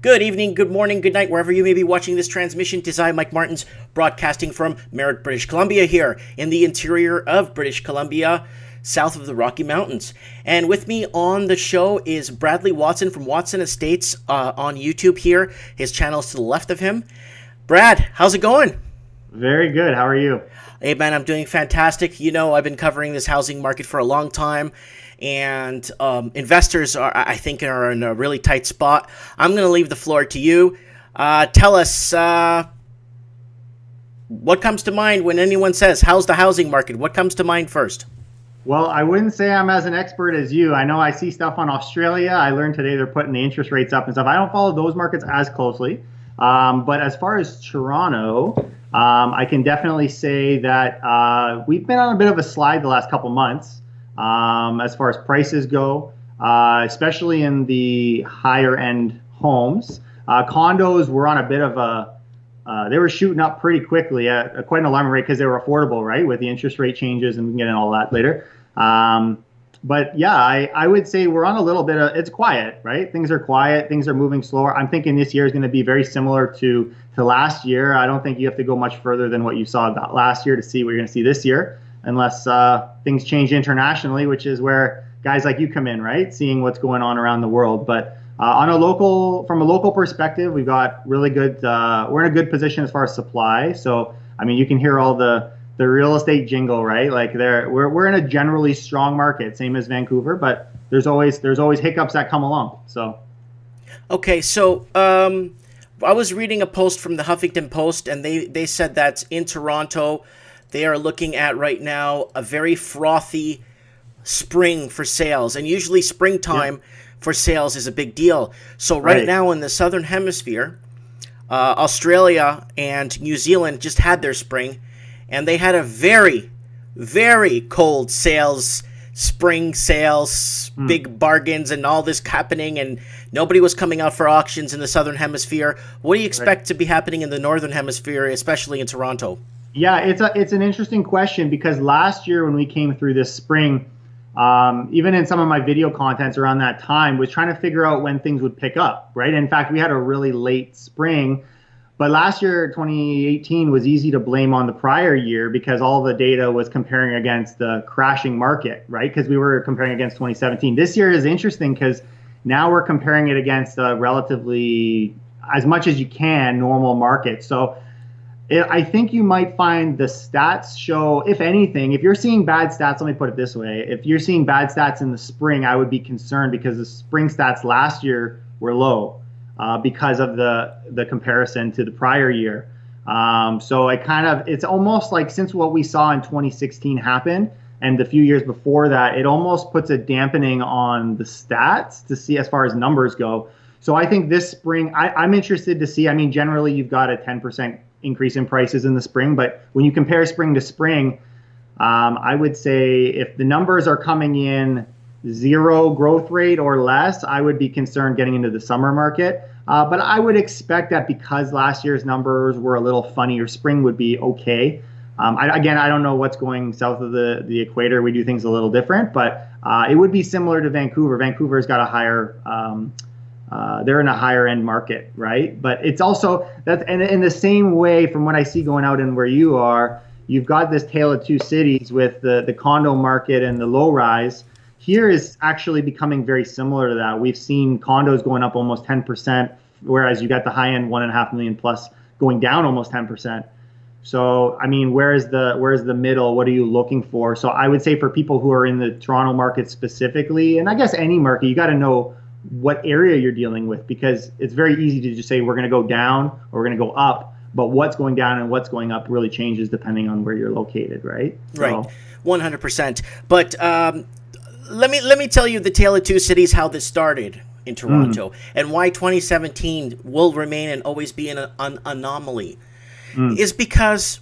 Good evening, good morning, good night, wherever you may be watching this transmission. It is I, Mike Martins, broadcasting from Merritt, British Columbia, here in the interior of British Columbia, south of the Rocky Mountains. And with me on the show is Bradley Watson from Watson Estates on YouTube here. His channel is to the left of him. Brad, how's it going? Very good. How are you? Hey, man, I'm doing fantastic. You know, I've been covering this housing market for a long time, and investors I think, are in a really tight spot. I'm going to leave the floor to you. Tell us what comes to mind when anyone says, how's the housing market? What comes to mind first? Well, I wouldn't say I'm as an expert as you. I know I see stuff on Australia. I learned today they're putting the interest rates up and stuff. I don't follow those markets as closely. But as far as Toronto, I can definitely say that we've been on a bit of a slide the last couple months as far as prices go, especially in the higher end homes. Condos were on a bit of they were shooting up pretty quickly at quite an alarming rate because they were affordable, right, with the interest rate changes, and we can get into all that later. But yeah, I would say we're on a little bit of, it's quiet, right? Things are quiet, things are moving slower. I'm thinking this year is going to be very similar to last year. I don't think you have to go much further than what you saw last year to see what you're going to see this year, unless things change internationally, which is where guys like you come in, right? Seeing what's going on around the world. But from a local perspective, we've got really good, we're in a good position as far as supply. So, I mean, you can hear all the real estate jingle, right? Like we're in a generally strong market, same as Vancouver, but there's always hiccups that come along. So, okay, so I was reading a post from the Huffington Post, and they said that in Toronto, they are looking at right now a very frothy spring for sales, and usually springtime for sales is a big deal. So right now in the Southern Hemisphere, Australia and New Zealand just had their spring, and they had a very, very cold spring sales, big bargains and all this happening, and nobody was coming out for auctions in the Southern Hemisphere. What do you expect to be happening in the Northern Hemisphere, especially in Toronto? Yeah, it's an interesting question, because last year when we came through this spring, even in some of my video contents around that time, was trying to figure out when things would pick up, right? In fact, we had a really late spring. But last year, 2018, was easy to blame on the prior year because all the data was comparing against the crashing market, right? Because we were comparing against 2017. This year is interesting because now we're comparing it against a relatively, as much as you can, normal market. So I think you might find the stats show, if anything, if you're seeing bad stats, let me put it this way. If you're seeing bad stats in the spring, I would be concerned because the spring stats last year were low. Because of the comparison to the prior year. So it's almost like, since what we saw in 2016 happened and the few years before that, it almost puts a dampening on the stats to see as far as numbers go. So I think this spring, I'm interested to see. I mean, generally you've got a 10% increase in prices in the spring, but when you compare spring to spring, I would say if the numbers are coming in zero growth rate or less, I would be concerned getting into the summer market. But I would expect that because last year's numbers were a little funnier, spring would be okay. I don't know what's going south of the equator. We do things a little different, but it would be similar to Vancouver. Vancouver's got a higher, they're in a higher end market, right? But it's also, and in the same way, from what I see going out and where you are, you've got this tale of two cities with the condo market and the low rise. Here is actually becoming very similar to that. We've seen condos going up almost 10%, whereas you got the high end 1.5 million plus going down almost 10%. So, I mean, where's the middle? What are you looking for? So I would say for people who are in the Toronto market specifically, and I guess any market, you got to know what area you're dealing with, because it's very easy to just say we're going to go down or we're going to go up. But what's going down and what's going up really changes depending on where you're located, right? Right, 100%. But let me tell you the tale of two cities, how this started in Toronto, and why 2017 will remain and always be an anomaly. Is because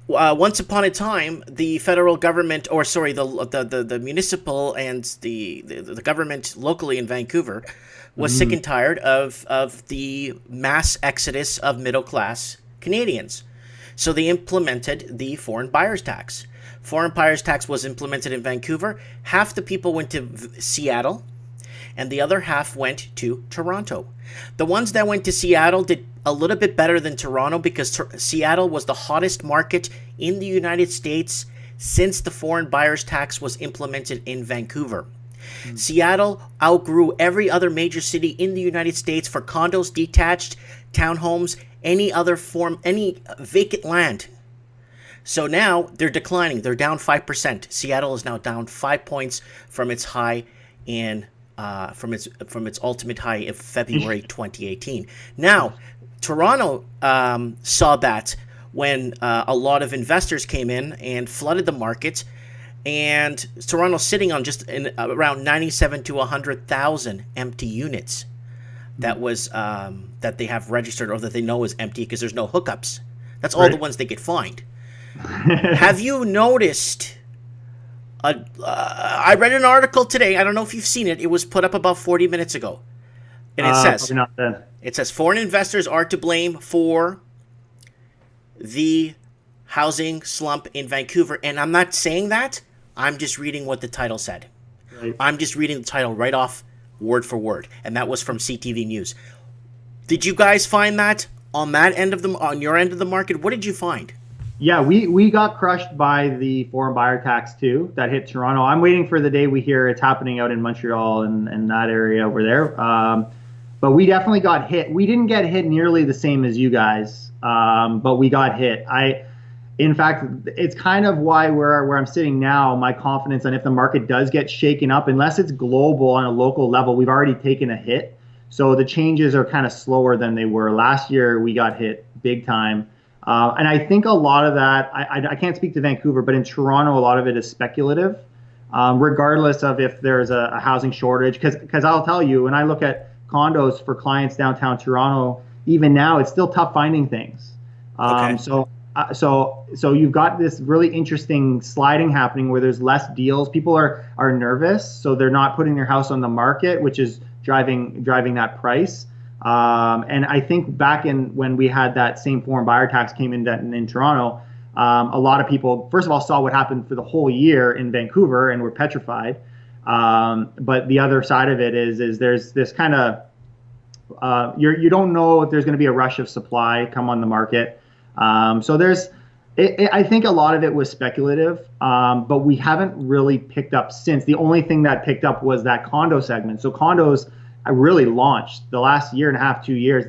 once upon a time, the federal government, or sorry, the municipal and the government locally in Vancouver was sick and tired of the mass exodus of middle class Canadians. So they implemented the foreign buyers tax. Foreign buyers tax was implemented in Vancouver. Half the people went to Seattle, and the other half went to Toronto. The ones that went to Seattle did a little bit better than Toronto because Seattle was the hottest market in the United States since the foreign buyers tax was implemented in Vancouver. Seattle outgrew every other major city in the United States for condos, detached, townhomes, any vacant land. So now they're declining. They're down 5%. Seattle is now down 5 points from its high from its ultimate high of February 2018. Now, Toronto saw that when a lot of investors came in and flooded the market, and Toronto's sitting on just around 97 to 100,000 empty units that they have registered or that they know is empty because there's no hookups. That's all the ones they get fined. Have you noticed? I read an article today. I don't know if you've seen it. It was put up about 40 minutes ago, and it says foreign investors are to blame for the housing slump in Vancouver. And I'm not saying that. I'm just reading what the title said. Right. I'm just reading the title right off, word for word, and that was from CTV News. Did you guys find that on your end of the market? What did you find? Yeah, we got crushed by the foreign buyer tax too that hit Toronto. I'm waiting for the day we hear it's happening out in Montreal and that area over there. But we definitely got hit. We didn't get hit nearly the same as you guys, but we got hit. In fact, it's kind of why where I'm sitting now, my confidence on if the market does get shaken up, unless it's global on a local level, we've already taken a hit. So the changes are kind of slower than they were. Last year, we got hit big time. And I think a lot of that, I can't speak to Vancouver, but in Toronto, a lot of it is speculative, regardless of if there's a housing shortage. Because I'll tell you, when I look at condos for clients downtown Toronto, even now, it's still tough finding things. Okay. So you've got this really interesting sliding happening where there's less deals. People are nervous, so they're not putting their house on the market, which is driving that price. And I think back when we had that same foreign buyer tax came in Toronto, a lot of people, first of all, saw what happened for the whole year in Vancouver and were petrified. But the other side of it is there's this kind of, you don't know if there's going to be a rush of supply come on the market. So I think a lot of it was speculative, but we haven't really picked up since. The only thing that picked up was that condo segment. So condos really launched the last year and a half, 2 years.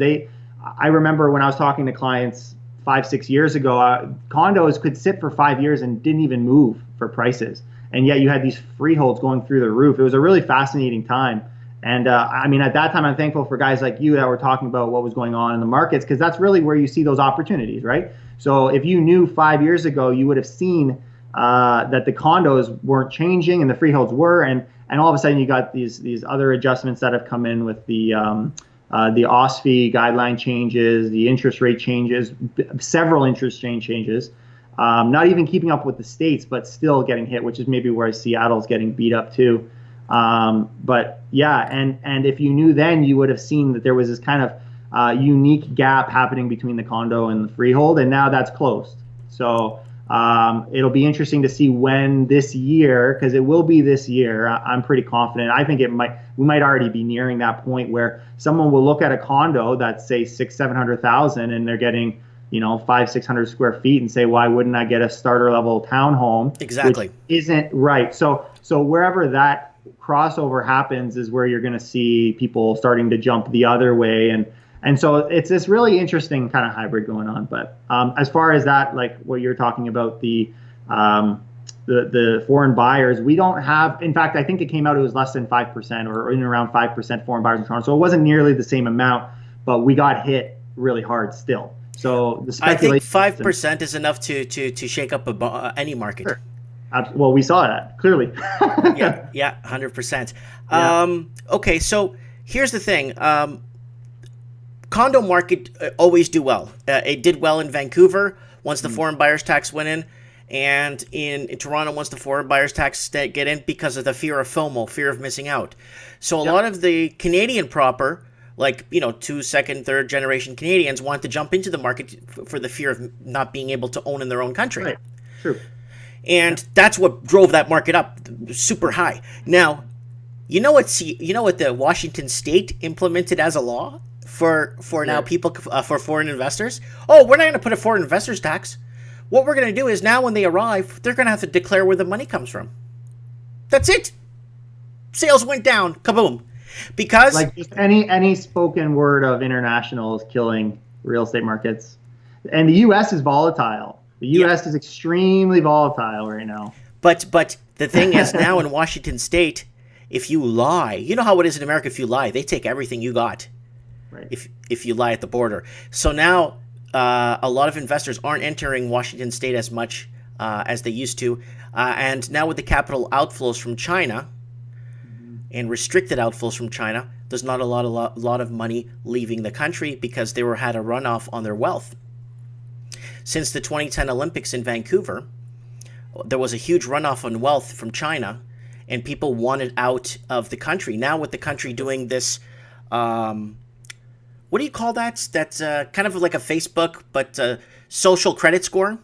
I remember when I was talking to clients 5-6 years ago, condos could sit for 5 years and didn't even move for prices. And yet you had these freeholds going through the roof. It was a really fascinating time. And I mean, at that time, I'm thankful for guys like you that were talking about what was going on in the markets, because that's really where you see those opportunities, right? So if you knew 5 years ago, you would have seen that the condos weren't changing and the freeholds were, and all of a sudden you got these other adjustments that have come in with the OSFI guideline changes, the interest rate changes, several interest rate changes, not even keeping up with the states, but still getting hit, which is maybe where Seattle's getting beat up too. But yeah, and if you knew then, you would have seen that there was this kind of unique gap happening between the condo and the freehold, and now that's closed. So it'll be interesting to see when this year, because it will be this year. I'm pretty confident. I think we might already be nearing that point where someone will look at a condo that's say 600,000-700,000, and they're getting 500-600 square feet, and say, why wouldn't I get a starter level townhome? Exactly. Which isn't right. So wherever that crossover happens is where you're going to see people starting to jump the other way, and so it's this really interesting kind of hybrid going on. But as far as that, like what you're talking about, the foreign buyers, we don't have. In fact, I think it came out it was less than 5% or in around 5% foreign buyers in Toronto. So it wasn't nearly the same amount, but we got hit really hard still. So the speculation. I think 5% is enough to shake up any market. Sure. Well, we saw that clearly. yeah, 100%. Yeah. Okay, so here's the thing. Condo market always do well. It did well in Vancouver once the foreign buyers tax went in, and in Toronto once the foreign buyers tax get in, because of the fear of FOMO, fear of missing out. So a lot of the Canadian proper, like 2, second, third generation Canadians, want to jump into the market for the fear of not being able to own in their own country. Right. True. And that's what drove that market up super high. Now, You know what the Washington State implemented as a law for now people for foreign investors. Oh, we're not going to put a foreign investors tax. What we're going to do is now when they arrive, they're going to have to declare where the money comes from. That's it. Sales went down. Kaboom. Because like just any spoken word of international is killing real estate markets. And the US is volatile. The US is extremely volatile right now. But the thing is now in Washington State, if you lie, you know how it is in America. If you lie, they take everything you got. Right. If you lie at the border, so now a lot of investors aren't entering Washington State as much as they used to, and now with the capital outflows from China and restricted outflows from China, there's not a lot of money leaving the country because they had a runoff on their wealth. Since the 2010 Olympics in Vancouver, there was a huge runoff on wealth from China, and people wanted out of the country. Now with the country doing this, what do you call that? That's kind of like a Facebook, but social credit score.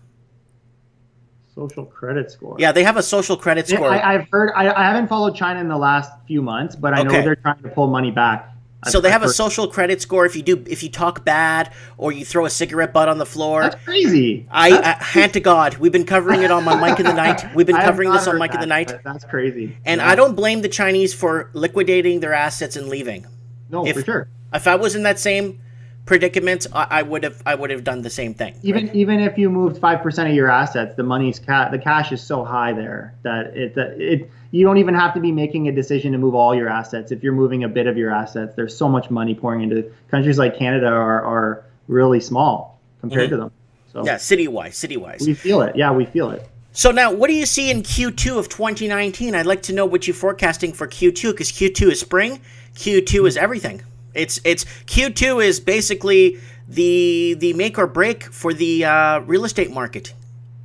Social credit score. Yeah, they have a social credit score. I've heard. I haven't followed China in the last few months, but I know they're trying to pull money back. So they have a social credit score. If you talk bad or you throw a cigarette butt on the floor. That's crazy. Hand to God, we've been covering it on my Mike in the Night. We've been covering this on Mike in the Night. That's crazy. And I don't blame the Chinese for liquidating their assets and leaving. No, for sure. If I was in that same predicament, I would have done the same thing. Even if you moved 5% of your assets, the cash is so high there that you don't even have to be making a decision to move all your assets. If you're moving a bit of your assets, there's so much money pouring into countries like Canada are really small compared to them. So yeah, city-wise. We feel it. Yeah, we feel it. So now, what do you see in Q2 of 2019? I'd like to know what you're forecasting for Q2, because Q2 is spring, Q2 is everything. It's Q2 is basically the make or break for the real estate market.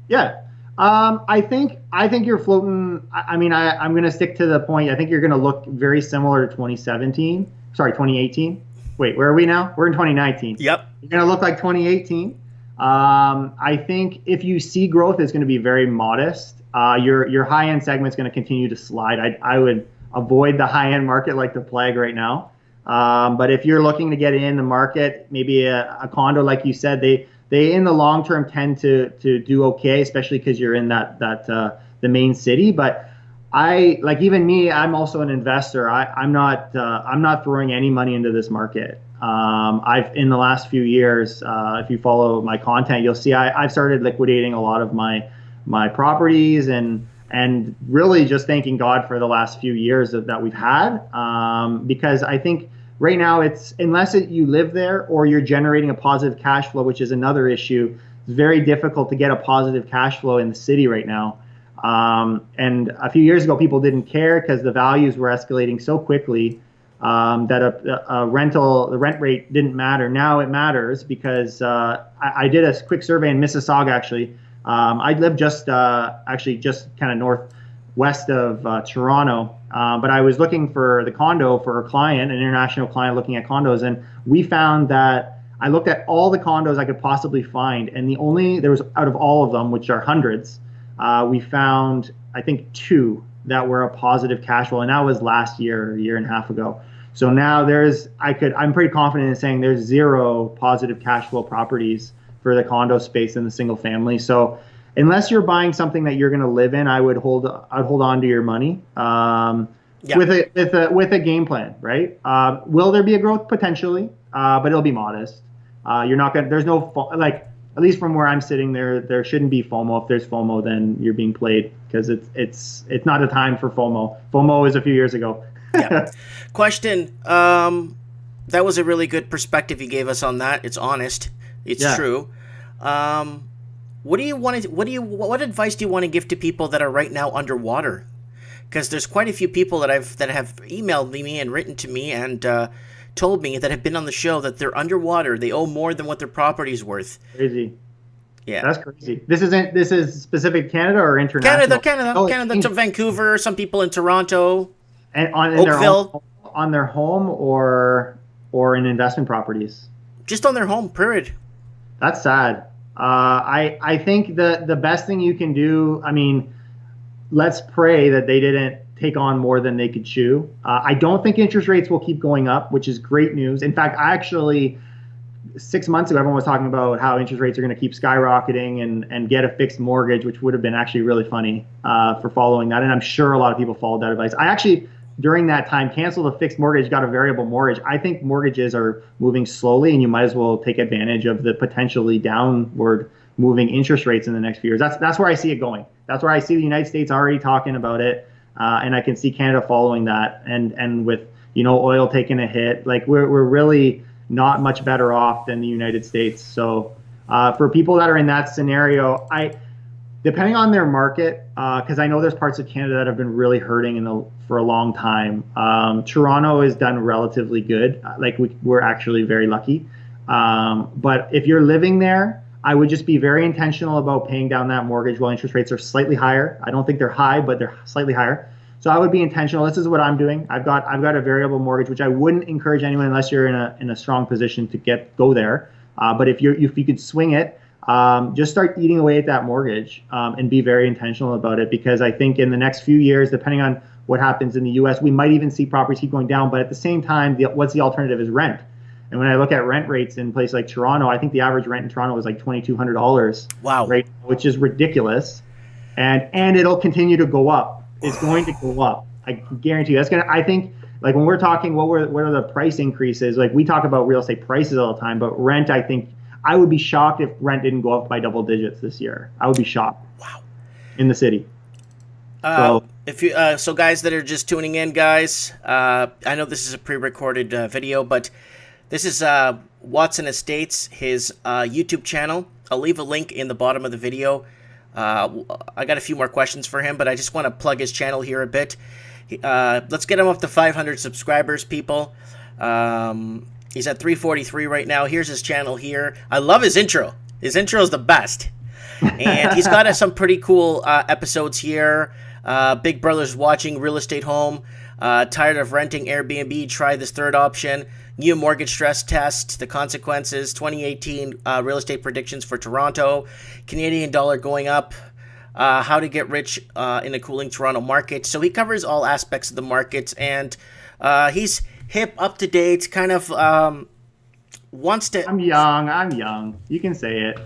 Yeah. I think you're floating. I'm going to stick to the point. I think you're going to look very similar to 2018. Wait, where are we now? We're in 2019. Yep. You're going to look like 2018. I think if you see growth, it's going to be very modest. Your high-end segment is going to continue to slide. I would avoid the high-end market like the plague right now. But if you're looking to get in the market, maybe a condo, like you said, they in the long term tend to do okay, especially because you're in the main city. But even me, I'm also an investor. I'm not throwing any money into this market. I've in the last few years, if you follow my content, you'll see I've started liquidating a lot of my properties and really just thanking God for the last few years that we've had, because I think right now it's unless you live there or you're generating a positive cash flow, which is another issue. It's very difficult to get a positive cash flow in the city right now. And a few years ago, people didn't care because the values were escalating so quickly that the rent rate didn't matter. Now it matters because I did a quick survey in Mississauga actually. I live just kind of northwest of Toronto, but I was looking for the condo for a client, an international client looking at condos, and we found that I looked at all the condos I could possibly find, and there was out of all of them, which are hundreds, we found I think 2 that were a positive cash flow, and that was last year, a year and a half ago. So now I'm pretty confident in saying there's 0 positive cash flow properties for the condo space in the single family. So unless you're buying something that you're going to live in, I'd hold on to your money with a game plan, right? Will there be a growth? Potentially, but it'll be modest. There's no, at least from where I'm sitting there shouldn't be FOMO. If there's FOMO, then you're being played because it's not a time for FOMO. FOMO is a few years ago. Yeah. Question. That was a really good perspective you gave us on that. It's honest. It's true. What advice do you want to give to people that are right now underwater? Because there's quite a few people that have emailed me and written to me and told me that have been on the show that they're underwater. They owe more than what their proproperty's worth. Crazy. Yeah, that's crazy. This is specific Canada or international? Canada. Some Vancouver. Some people in Toronto. And Oakville. On their home or in investment properties. Just on their home. Period. That's sad. I think the best thing you can do, let's pray that they didn't take on more than they could chew. I don't think interest rates will keep going up, which is great news. In fact, I actually 6 months ago, everyone was talking about how interest rates are going to keep skyrocketing and get a fixed mortgage, which would have been actually really funny for following that. And I'm sure a lot of people followed that advice. I actually, during that time, canceled a fixed mortgage, got a variable mortgage. I think mortgages are moving slowly, and you might as well take advantage of the potentially downward moving interest rates in the next few years. That's where I see it going. That's where I see the United States already talking about it, and I can see Canada following that. And with oil taking a hit, like we're really not much better off than the United States. So for people that are in that scenario, depending on their market, because I know there's parts of Canada that have been really hurting for a long time. Toronto has done relatively good. Like we're actually very lucky. But if you're living there, I would just be very intentional about paying down that mortgage while interest rates are slightly higher. I don't think they're high, but they're slightly higher. So I would be intentional. This is what I'm doing. I've got a variable mortgage, which I wouldn't encourage anyone unless you're in a strong position to go there. But if you could swing it, just start eating away at that mortgage and be very intentional about it, because I think in the next few years, depending on what happens in the U.S., we might even see properties keep going down. But at the same time, what's the alternative is rent. And when I look at rent rates in places like Toronto, I think the average rent in Toronto is like $2,200. Wow. Right, which is ridiculous, and it'll continue to go up. It's going to go up. I guarantee you. I think, like when we're talking, what are the price increases? Like we talk about real estate prices all the time, but rent, I think I would be shocked if rent didn't go up by double digits this year. I would be shocked. Wow. In the city. So guys that are just tuning in, guys, I know this is a pre-recorded video, but this is Watson Estates, his YouTube channel. I'll leave a link in the bottom of the video. I got a few more questions for him, but I just want to plug his channel here a bit. Let's get him up to 500 subscribers, people. He's at 343 right now. Here's his channel here. I love his intro. His intro is the best. And he's got some pretty cool episodes here. Big Brother's watching, real estate home. Tired of renting Airbnb, try this third option. New mortgage stress test, the consequences, 2018 real estate predictions for Toronto, Canadian dollar going up, how to get rich in a cooling Toronto market. So he covers all aspects of the market, and he's hip, up to date, kind of wants to... I'm young. You can say it.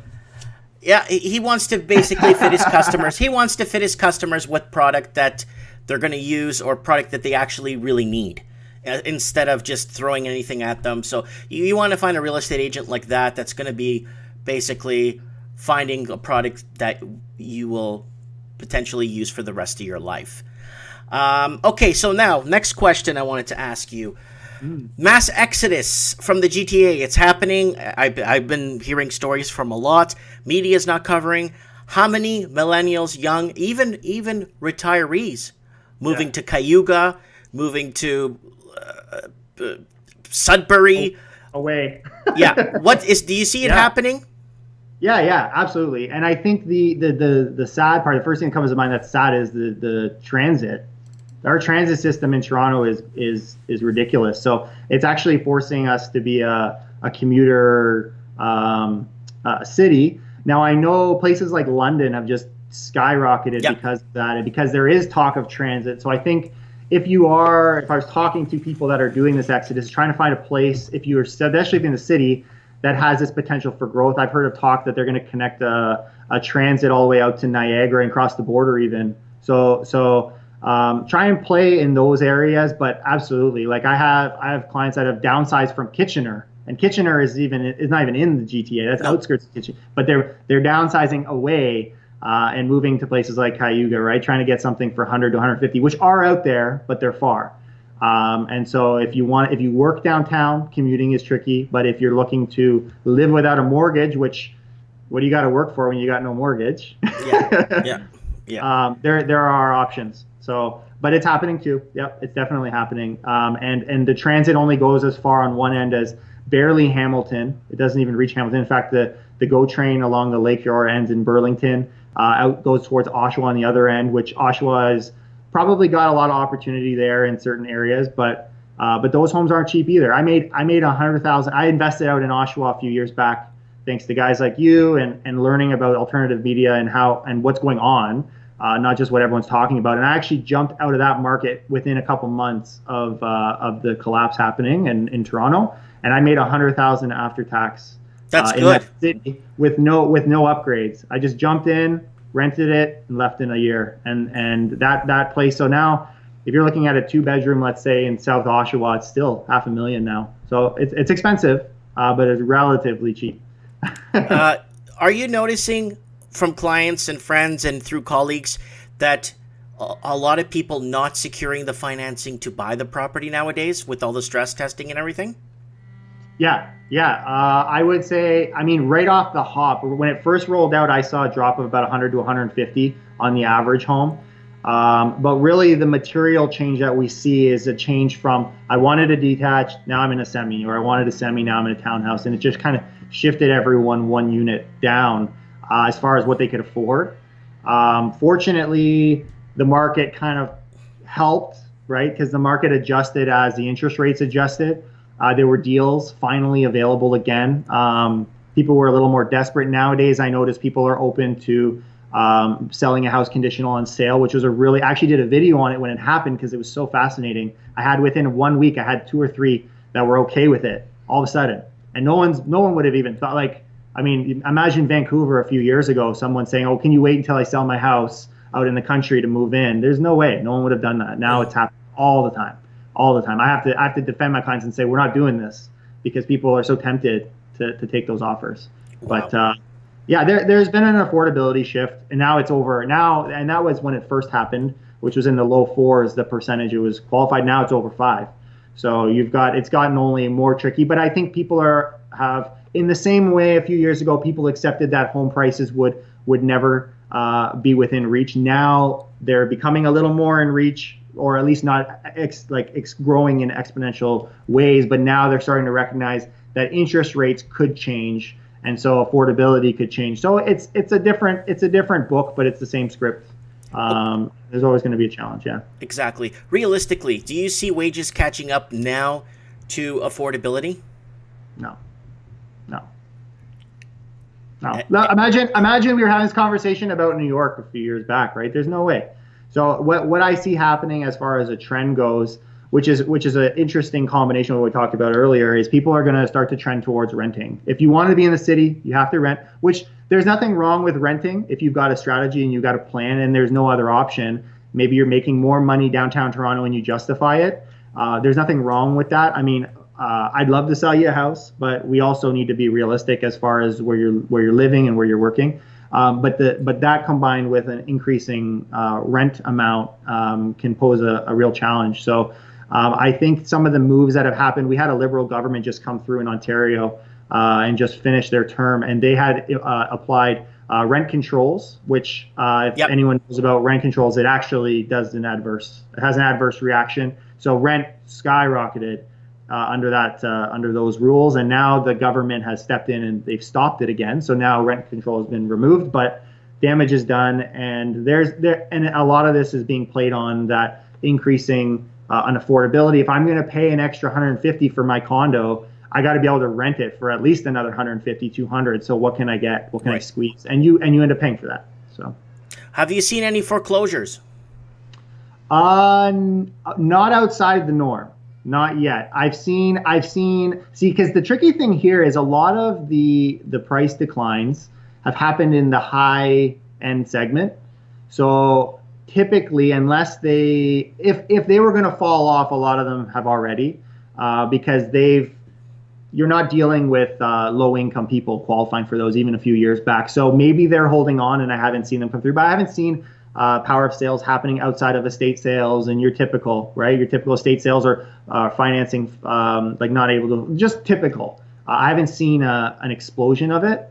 Yeah, he wants to basically fit his customers. He wants to fit his customers with product that they're going to use or product that they actually really need, instead of just throwing anything at them. So you want to find a real estate agent like that that's going to be basically finding a product that you will potentially use for the rest of your life. Okay, so now, next question I wanted to ask you. Mass exodus from the GTA. It's happening. I've been hearing stories from a lot. Media's not covering. How many millennials, young, even retirees, moving to Cayuga, moving to Sudbury? Away. Yeah. Do you see it happening? Yeah, absolutely. And I think the sad part, the first thing that comes to mind that's sad is the transit. Our transit system in Toronto is ridiculous. So it's actually forcing us to be a commuter city. Now I know places like London have just skyrocketed because of that, and because there is talk of transit. So I think if I was talking to people that are doing this exodus, trying to find a place, especially if in the city, that has this potential for growth. I've heard of talk that they're going to connect a transit all the way out to Niagara and cross the border even. So try and play in those areas, but absolutely, like I have clients that have downsized from Kitchener, and Kitchener is not even in the GTA. That's outskirts of Kitchener, but they're downsizing away and moving to places like Cayuga, right? Trying to get something for 100 to 150, which are out there, but they're far. And so if you work downtown, commuting is tricky. But if you're looking to live without a mortgage, what do you got to work for when you got no mortgage? Yeah. There are options. So, but it's happening too. Yep, it's definitely happening. And the transit only goes as far on one end as barely Hamilton. It doesn't even reach Hamilton. In fact, the GO train along the Lake Shore ends in Burlington. Goes towards Oshawa on the other end, which Oshawa has probably got a lot of opportunity there in certain areas, but those homes aren't cheap either. I made $100,000. I invested out in Oshawa a few years back, thanks to guys like you and learning about alternative media and what's going on. not just what everyone's talking about. And I actually jumped out of that market within a couple months of the collapse happening in Toronto, and I made 100,000 after tax. That's In good. that city with no upgrades. I just jumped in, rented it, and left in a year. And that place. So now, if you're looking at a 2-bedroom, let's say in South Oshawa, it's still $500,000 now. So it's expensive, but it's relatively cheap. Are you noticing from clients and friends and through colleagues that a lot of people not securing the financing to buy the property nowadays with all the stress testing and everything? Yeah. I would say, I mean, right off the hop, when it first rolled out, I saw a drop of about 100 to 150 on the average home. But really, the material change that we see is a change from I wanted a detached, now I'm in a semi, or I wanted a semi, now I'm in a townhouse, and it just kind of shifted everyone one unit down as far as what they could afford. Fortunately, the market kind of helped, right? Because the market adjusted as the interest rates adjusted. There were deals finally available again. People were a little more desperate. Nowadays, I notice people are open to selling a house conditional on sale, which was I actually did a video on it when it happened because it was so fascinating. I had within 1 week, I had 2 or 3 that were okay with it all of a sudden. And no one would have even thought, like, I mean, imagine Vancouver a few years ago, someone saying, oh, can you wait until I sell my house out in the country to move in? There's no way. No one would have done that. Now it's happening all the time. All the time. I have to defend my clients and say, we're not doing this because people are so tempted to take those offers. Wow. But yeah, there's been an affordability shift, and now it's over now. And that was when it first happened, which was in the low 4s, the percentage it was qualified. Now it's over 5. So it's gotten only more tricky. But I think people have in the same way a few years ago, people accepted that home prices would never be within reach. Now they're becoming a little more in reach, or at least not growing in exponential ways. But now they're starting to recognize that interest rates could change, and so affordability could change. So it's a different book, but it's the same script. There's always going to be a challenge. Yeah. Exactly. Realistically, do you see wages catching up now to affordability? No. Imagine we were having this conversation about New York a few years back, right? There's no way. So what I see happening as far as a trend goes, which is an interesting combination of what we talked about earlier, is people are going to start to trend towards renting. If you want to be in the city, you have to rent, which there's nothing wrong with renting if you've got a strategy and you've got a plan and there's no other option. Maybe you're making more money downtown Toronto and you justify it. There's nothing wrong with that. I mean, I'd love to sell you a house, but we also need to be realistic as far as where you're living and where you're working. But that combined with an increasing rent amount can pose a real challenge. So I think some of the moves that have happened, we had a Liberal government just come through in Ontario and just finished their term, and they had applied rent controls, which if anyone knows about rent controls, it actually has an adverse reaction. So rent skyrocketed under those rules, and now the government has stepped in and they've stopped it again. So now rent control has been removed, but damage is done, and and a lot of this is being played on that increasing on affordability. If I'm going to pay an extra $150 for my condo, I got to be able to rent it for at least another $150, $200. So what can I get? What can I squeeze? And you end up paying for that. So, have you seen any foreclosures? Not outside the norm. Not yet. I've seen, because the tricky thing here is a lot of the price declines have happened in the high end segment. So typically, unless if they were going to fall off, a lot of them have already, because you're not dealing with low income people qualifying for those even a few years back. So maybe they're holding on and I haven't seen them come through, but I haven't seen power of sales happening outside of estate sales and your typical estate sales or financing, like not able to, just typical. I haven't seen an explosion of it.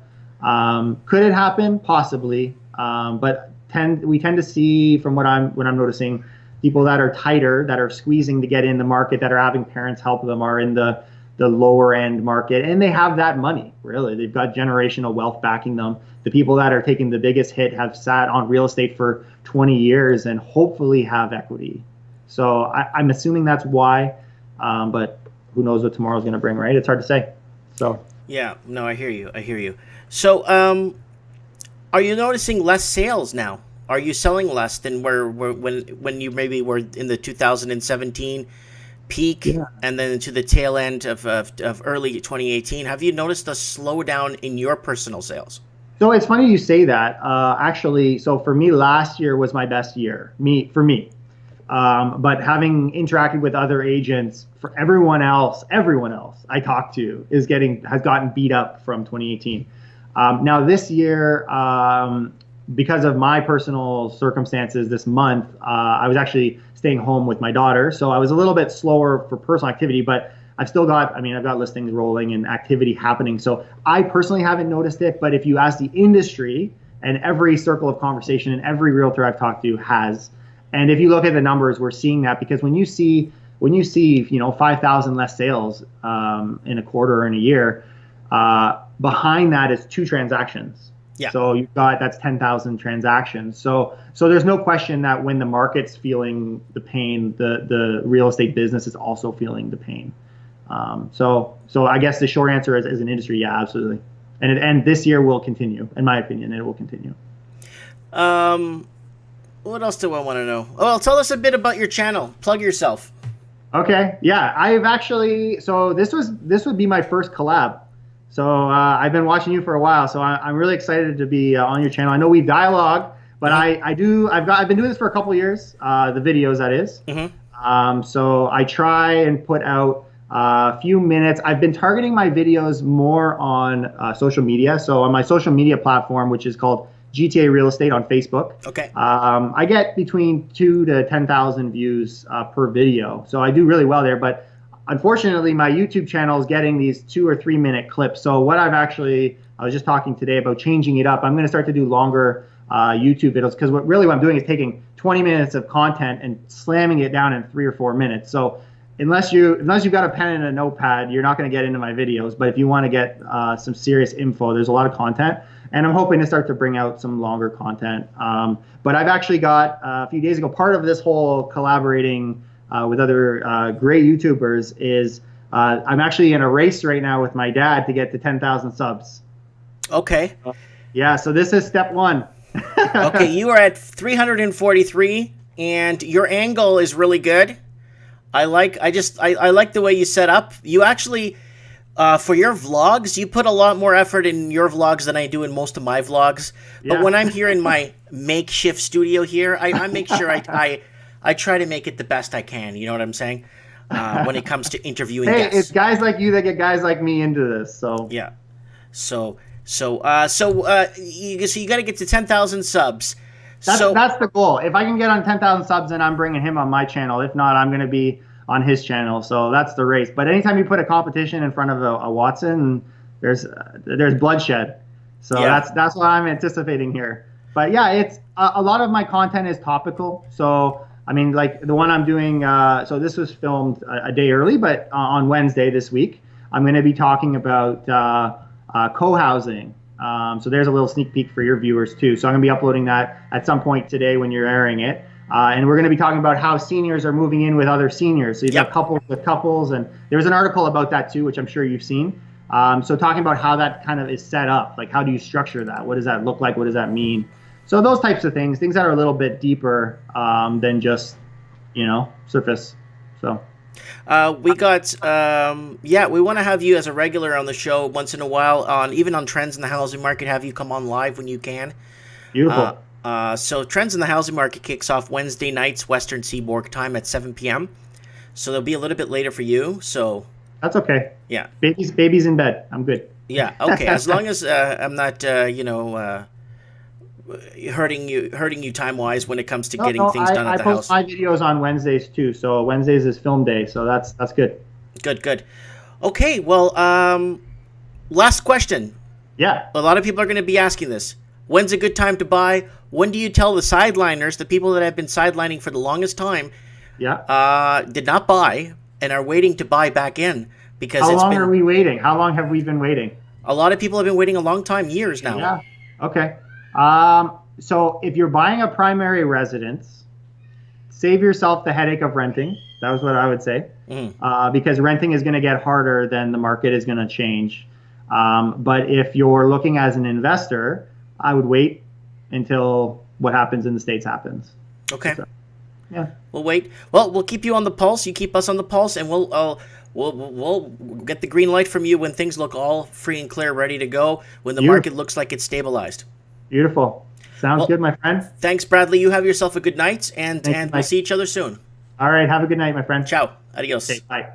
Could it happen? Possibly. But we tend to see, from what I'm noticing, people that are tighter, that are squeezing to get in the market, that are having parents help them, are in the lower end market, and they have that money. Really, they've got generational wealth backing them. The people that are taking the biggest hit have sat on real estate for 20 years and hopefully have equity. So I'm assuming that's why, but who knows what tomorrow's going to bring, right? It's hard to say. So yeah, no, I hear you. So are you noticing less sales now? Are you selling less than when you maybe were in the 2017 peak, Yeah. and then into the tail end of early 2018? Have you noticed a slowdown in your personal sales? So it's funny you say that. Actually, so for me, last year was my best year. For me. But having interacted with other agents, for everyone else I talked to has gotten beat up from 2018. Now this year, because of my personal circumstances this month, I was actually staying home with my daughter. So I was a little bit slower for personal activity, but I've got listings rolling and activity happening. So I personally haven't noticed it, but if you ask the industry, and every circle of conversation and every realtor I've talked to has, and if you look at the numbers, we're seeing that, because when you see 5,000 less sales in a quarter or in a year, behind that is 2 transactions. Yeah. So that's 10,000 transactions. So there's no question that when the market's feeling the pain, the real estate business is also feeling the pain. So I guess the short answer is, as an industry, yeah, absolutely. And this year will continue, in my opinion, it will continue. What else do I want to know? Well, tell us a bit about your channel. Plug yourself. Okay. Yeah, I've actually, so this would be my first collab. So I've been watching you for a while, so I'm really excited to be on your channel. I know we dialogue, but I've been doing this for a couple of years. The videos, that is. Mm-hmm. So I try and put out a few minutes. I've been targeting my videos more on social media. So on my social media platform, which is called GTA Real Estate on Facebook. Okay. I get between 2,000 to 10,000 views per video, so I do really well there. But unfortunately, my YouTube channel is getting these 2 or 3 minute clips. So I was just talking today about changing it up. I'm going to start to do longer YouTube videos, because what I'm doing is taking 20 minutes of content and slamming it down in 3 or 4 minutes. So unless you've got a pen and a notepad, you're not going to get into my videos. But if you want to get some serious info, there's a lot of content. And I'm hoping to start to bring out some longer content. But I've actually got, a few days ago, part of this whole collaborating with other great YouTubers is I'm actually in a race right now with my dad to get to 10,000 subs. Okay. Yeah, so this is step 1. Okay, you are at 343, and your angle is really good. I like the way you set up. You actually... for your vlogs, you put a lot more effort in your vlogs than I do in most of my vlogs. But Yeah. when I'm here in my makeshift studio here, I make sure I try to make it the best I can. You know what I'm saying? When it comes to interviewing guests. It's guys like you that get guys like me into this. So yeah. So you got to get to 10,000 subs. That's the goal. If I can get on 10,000 subs, then I'm bringing him on my channel. If not, I'm going to be on his channel. So that's the race. But anytime you put a competition in front of a Watson, there's bloodshed. So yeah. That's what I'm anticipating here. But yeah, it's a lot of my content is topical. So I mean, like the one I'm doing. So this was filmed a day early, but on Wednesday this week, I'm going to be talking about co-housing. So there's a little sneak peek for your viewers too. So I'm going to be uploading that at some point today when you're airing it. And we're going to be talking about how seniors are moving in with other seniors. So you've got couples with couples, and there's an article about that too, which I'm sure you've seen. So talking about how that kind of is set up, like how do you structure that? What does that look like? What does that mean? So those types of things that are a little bit deeper than just, surface. So. We want to have you as a regular on the show once in a while, even on trends in the housing market, have you come on live when you can. Beautiful. So Trends in the Housing Market kicks off Wednesday nights Western Seaboard time at 7 p.m. So they'll be a little bit later for you. So that's okay. Yeah. Baby's in bed. I'm good. Yeah. Okay. As long as I'm not, hurting you time wise when it comes to getting things done at the house. I post my videos on Wednesdays too. So Wednesdays is film day. So that's good. Good. Okay. Well, last question. Yeah. A lot of people are going to be asking this. When's a good time to buy? When do you tell the sideliners, the people that have been sidelining for the longest time, did not buy and are waiting to buy back in? Because how long are we waiting? How long have we been waiting? A lot of people have been waiting a long time, years now. Yeah. Okay. So if you're buying a primary residence, save yourself the headache of renting. That was what I would say. Mm-hmm. Because renting is going to get harder, then the market is going to change. But if you're looking as an investor, I would wait until what happens in the States happens. Okay. So, yeah. We'll wait. Well, we'll keep you on the pulse. You keep us on the pulse, and we'll get the green light from you when things look all free and clear, ready to go. When the market looks like it's stabilized. Beautiful. Sounds good, my friend. Thanks, Bradley. You have yourself a good night, and Thank you, we'll see each other soon. All right. Have a good night, my friend. Ciao. Adios. Okay, bye.